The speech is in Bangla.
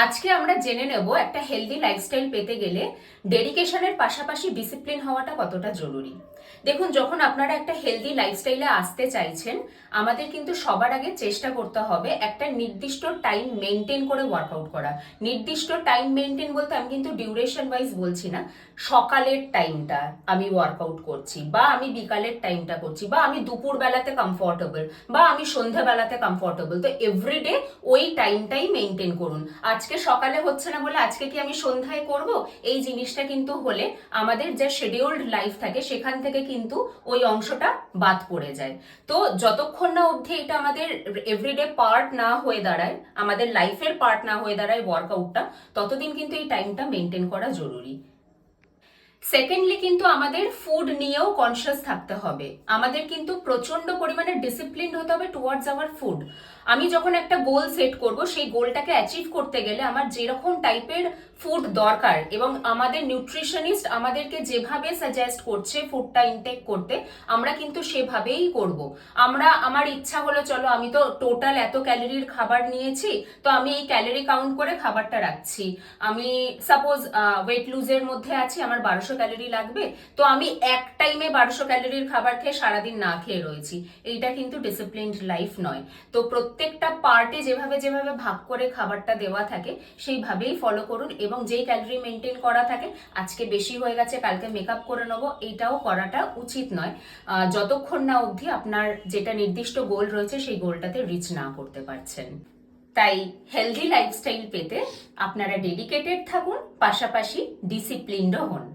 আজকে আমরা জেনে নেব একটা হেলদি লাইফস্টাইল পেতে গেলে ডেডিকেশনের পাশাপাশি ডিসিপ্লিন হওয়াটা কতটা জরুরি। দেখুন, যখন আপনারা একটা হেলদি লাইফস্টাইলে আসতে চাইছেন, আমাদের কিন্তু সবার আগে চেষ্টা করতে হবে একটা নির্দিষ্ট টাইম মেনটেন করে ওয়ার্কআউট করা। নির্দিষ্ট টাইম মেনটেন বলতে আমি কিন্তু ডিউরেশন ওয়াইজ বলছি না, সকালের টাইমটা আমি ওয়ার্কআউট করছি, বা আমি বিকালের টাইমটা করছি, বা আমি দুপুর বেলাতে কমফোর্টেবল, বা আমি সন্ধ্যাবেলাতে কমফোর্টেবল। তো এভরিডে ওই টাইমটাই মেনটেন করুন। আজকে সকালে হচ্ছে না বলে আজকে কি আমি সন্ধ্যায় করব, এই জিনিসটা কিন্তু হলে আমাদের যে শিডিউলড লাইফ থাকে সেখান থেকে কিন্তু ওই অংশটা বাদ পড়ে যায়। তো যতক্ষণ না অবধি এটা আমাদের এভরিডে পার্ট না হয়ে দাঁড়ায়, আমাদের লাইফের পার্ট না হয়ে দাঁড়ায় ওয়ার্কআউটটা, ততদিন কিন্তু এই টাইমটা মেনটেন করা জরুরি। সেকেন্ডলি কিন্তু আমাদের ফুড নিয়েও কনসিয়াস থাকতে হবে। আমাদের কিন্তু প্রচন্ড পরিমাণে ডিসিপ্লিন হতে হবে টুয়ার্ডস আওয়ার ফুড। আমি যখন একটা গোল সেট করব, সেই গোলটাকে অ্যাচিভ করতে গেলে আমার যেরকম টাইপের ফুড দরকার এবং আমাদের নিউট্রিশনিস্ট আমাদেরকে যেভাবে সাজেস্ট করছে ফুডটা ইনটেক করতে, আমরা কিন্তু সেভাবেই করব। আমার ইচ্ছা হলো চলো আমি তো টোটাল এত ক্যালোরির খাবার নিয়েছি, তো আমি এই ক্যালোরি কাউন্ট করে খাবারটা রাখছি। আমি সাপোজ ওয়েট লুজের মধ্যে আছি, আমার 1200 ক্যালোরি লাগবে, তো আমি এক টাইমে 1200 ক্যালোরির খাবার খেয়ে সারাদিন না খেয়ে রয়েছি। এইটা কিন্তু ডিসিপ্লিনড লাইফ নয়। তো প্রত্যেকটা পার্টে যেভাবে যেভাবে ভাগ করে খাবারটা দেওয়া থাকে সেইভাবেই ফলো করুন, এবং যেই ক্যালোরি মেনটেন করা থাকে, আজকে বেশি হয়ে গেছে কালকে মেকআপ করে নেবো, এইটাও করাটা উচিত নয় যতক্ষণ না অবধি আপনার যেটা নির্দিষ্ট গোল রয়েছে সেই গোলটাতে রিচ না করতে পারছেন। তাই হেলদি লাইফস্টাইল পেতে আপনারা ডেডিকেটেড থাকুন, পাশাপাশি ডিসিপ্লিনডও হন।